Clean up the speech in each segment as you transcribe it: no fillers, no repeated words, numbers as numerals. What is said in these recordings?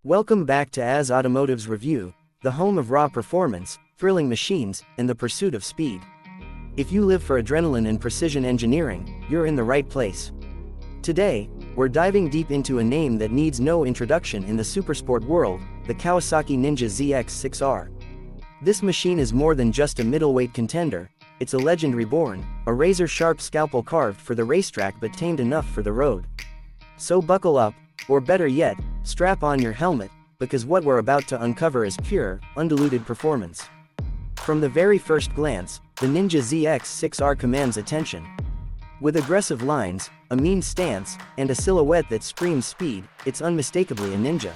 Welcome back to AZ Automotives Review, the home of raw performance, thrilling machines, and the pursuit of speed. If you live for adrenaline and precision engineering, you're in the right place. Today, we're diving deep into a name that needs no introduction in the supersport world, the Kawasaki Ninja ZX-6R. This machine is more than just a middleweight contender, it's a legend reborn, a razor-sharp scalpel carved for the racetrack but tamed enough for the road. So buckle up, or better yet, strap on your helmet, because what we're about to uncover is pure, undiluted performance. From the very first glance, the Ninja ZX-6R commands attention. With aggressive lines, a mean stance, and a silhouette that screams speed, it's unmistakably a ninja.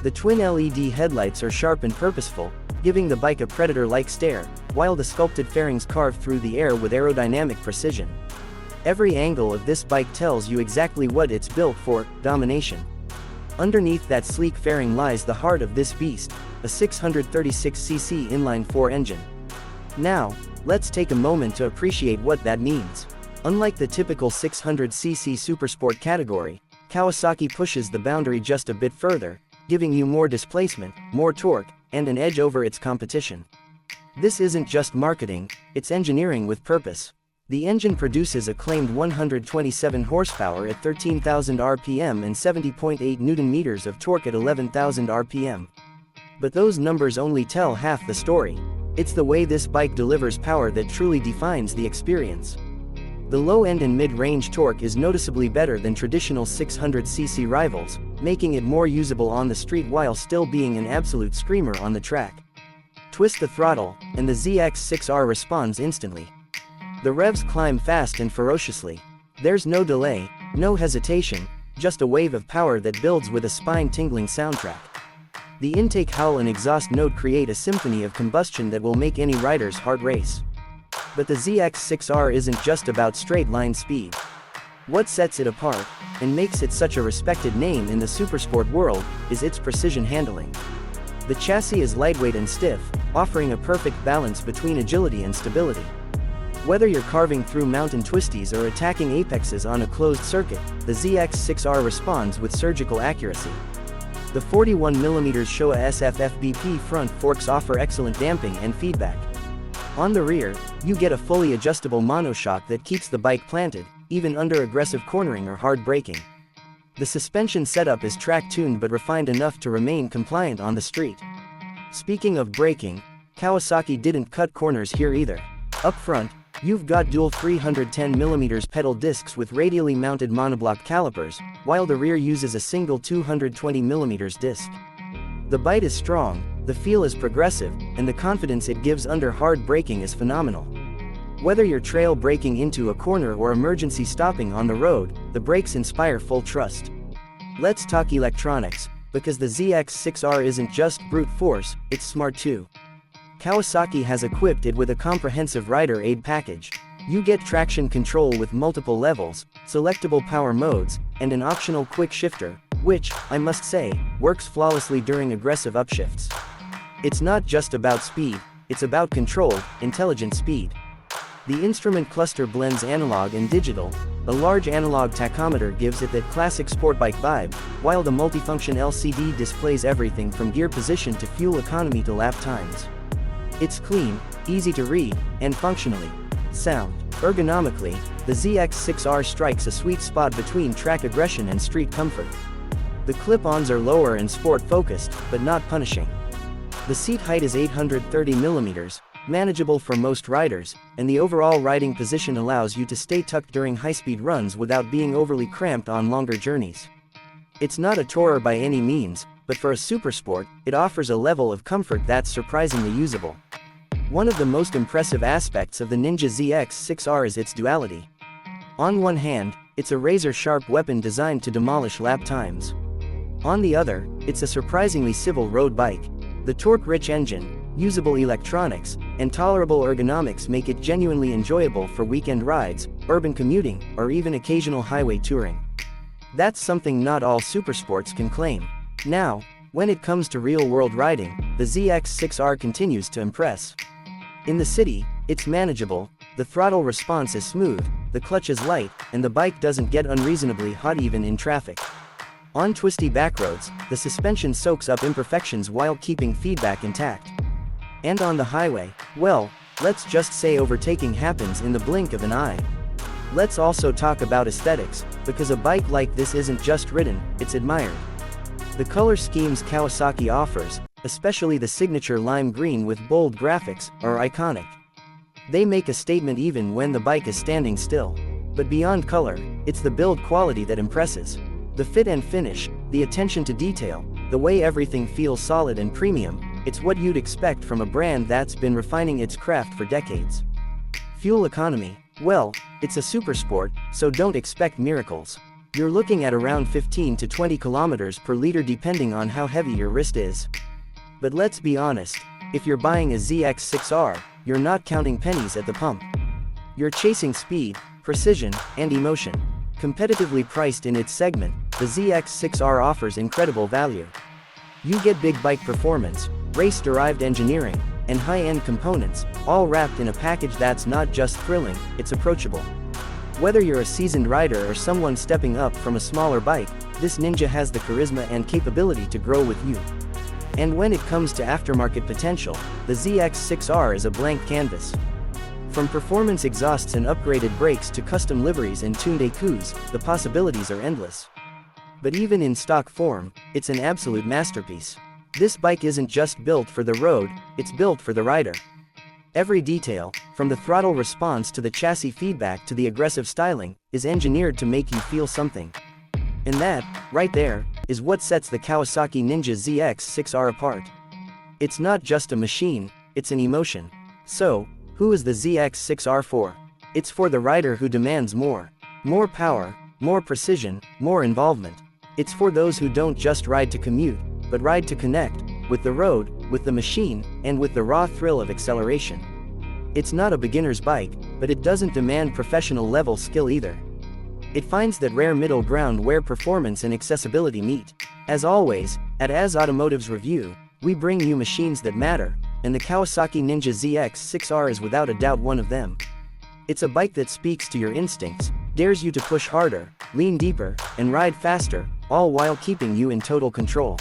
The twin LED headlights are sharp and purposeful, giving the bike a predator-like stare, while the sculpted fairings carve through the air with aerodynamic precision. Every angle of this bike tells you exactly what it's built for: domination. Underneath that sleek fairing lies the heart of this beast, a 636cc inline-four engine. Now, let's take a moment to appreciate what that means. Unlike the typical 600cc Supersport category, Kawasaki pushes the boundary just a bit further, giving you more displacement, more torque, and an edge over its competition. This isn't just marketing, it's engineering with purpose. The engine produces a claimed 127 horsepower at 13,000 RPM and 70.8 Nm of torque at 11,000 RPM. But those numbers only tell half the story. It's the way this bike delivers power that truly defines the experience. The low-end and mid-range torque is noticeably better than traditional 600cc rivals, making it more usable on the street while still being an absolute screamer on the track. Twist the throttle, and the ZX-6R responds instantly. The revs climb fast and ferociously. There's no delay, no hesitation, just a wave of power that builds with a spine-tingling soundtrack. The intake howl and exhaust note create a symphony of combustion that will make any rider's heart race. But the ZX-6R isn't just about straight-line speed. What sets it apart, and makes it such a respected name in the supersport world, is its precision handling. The chassis is lightweight and stiff, offering a perfect balance between agility and stability. Whether you're carving through mountain twisties or attacking apexes on a closed circuit, the ZX-6R responds with surgical accuracy. The 41mm Showa SFFBP front forks offer excellent damping and feedback. On the rear, you get a fully adjustable monoshock that keeps the bike planted, even under aggressive cornering or hard braking. The suspension setup is track-tuned but refined enough to remain compliant on the street. Speaking of braking, Kawasaki didn't cut corners here either. Up front, you've got dual 310mm pedal discs with radially mounted monoblock calipers, while the rear uses a single 220mm disc. The bite is strong, the feel is progressive, and the confidence it gives under hard braking is phenomenal. Whether you're trail braking into a corner or emergency stopping on the road, the brakes inspire full trust. Let's talk electronics, because the ZX-6R isn't just brute force, it's smart too. Kawasaki has equipped it with a comprehensive rider aid package. You get traction control with multiple levels, selectable power modes, and an optional quick shifter, which, I must say, works flawlessly during aggressive upshifts. It's not just about speed, it's about control, intelligent speed. The instrument cluster blends analog and digital. A large analog tachometer gives it that classic sport bike vibe, while the multifunction LCD displays everything from gear position to fuel economy to lap times. It's clean, easy to read, and functionally sound. Ergonomically, the ZX-6R strikes a sweet spot between track aggression and street comfort. The clip-ons are lower and sport-focused, but not punishing. The seat height is 830mm, manageable for most riders, and the overall riding position allows you to stay tucked during high-speed runs without being overly cramped on longer journeys. It's not a tourer by any means, but for a supersport, it offers a level of comfort that's surprisingly usable. One of the most impressive aspects of the Ninja ZX-6R is its duality. On one hand, it's a razor-sharp weapon designed to demolish lap times. On the other, it's a surprisingly civil road bike. The torque-rich engine, usable electronics, and tolerable ergonomics make it genuinely enjoyable for weekend rides, urban commuting, or even occasional highway touring. That's something not all supersports can claim. Now, when it comes to real-world riding, the ZX-6R continues to impress. In the city, it's manageable, the throttle response is smooth, the clutch is light, and the bike doesn't get unreasonably hot even in traffic. On twisty backroads, the suspension soaks up imperfections while keeping feedback intact. And on the highway, well, let's just say overtaking happens in the blink of an eye. Let's also talk about aesthetics, because a bike like this isn't just ridden, it's admired. The color schemes Kawasaki offers, especially the signature lime green with bold graphics, are iconic. They make a statement even when the bike is standing still. But beyond color, it's the build quality that impresses. The fit and finish, the attention to detail, the way everything feels solid and premium, it's what you'd expect from a brand that's been refining its craft for decades. Fuel economy, well, it's a Supersport, so don't expect miracles. You're looking at around 15 to 20 kilometers per liter depending on how heavy your wrist is. But let's be honest, if you're buying a ZX-6R, you're not counting pennies at the pump. You're chasing speed, precision, and emotion. Competitively priced in its segment, the ZX-6R offers incredible value. You get big bike performance, race-derived engineering, and high-end components, all wrapped in a package that's not just thrilling, it's approachable. Whether you're a seasoned rider or someone stepping up from a smaller bike, this Ninja has the charisma and capability to grow with you. And when it comes to aftermarket potential, the ZX-6R is a blank canvas. From performance exhausts and upgraded brakes to custom liveries and tuned ECUs, the possibilities are endless. But even in stock form, it's an absolute masterpiece. This bike isn't just built for the road, it's built for the rider. Every detail, from the throttle response to the chassis feedback to the aggressive styling, is engineered to make you feel something. And that, right there, is what sets the Kawasaki Ninja ZX-6R apart. It's not just a machine, it's an emotion. So, who is the ZX-6R for? It's for the rider who demands more. More power, more precision, more involvement. It's for those who don't just ride to commute, but ride to connect, with the road, with the machine, and with the raw thrill of acceleration. It's not a beginner's bike, but it doesn't demand professional-level skill either. It finds that rare middle ground where performance and accessibility meet. As always, at AZ Automotives Review, we bring you machines that matter, and the Kawasaki Ninja ZX-6R is without a doubt one of them. It's a bike that speaks to your instincts, dares you to push harder, lean deeper, and ride faster, all while keeping you in total control.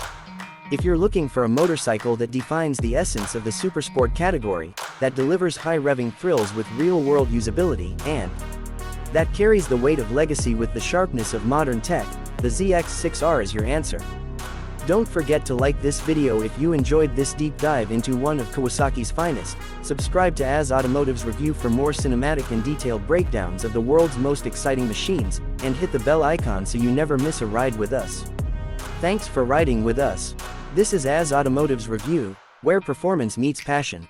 If you're looking for a motorcycle that defines the essence of the Supersport category, that delivers high-revving thrills with real-world usability, and that carries the weight of legacy with the sharpness of modern tech, the ZX-6R is your answer. Don't forget to like this video if you enjoyed this deep dive into one of Kawasaki's finest, subscribe to AZ Automotives Review for more cinematic and detailed breakdowns of the world's most exciting machines, and hit the bell icon so you never miss a ride with us. Thanks for riding with us. This is AZ Automotives Review, where performance meets passion.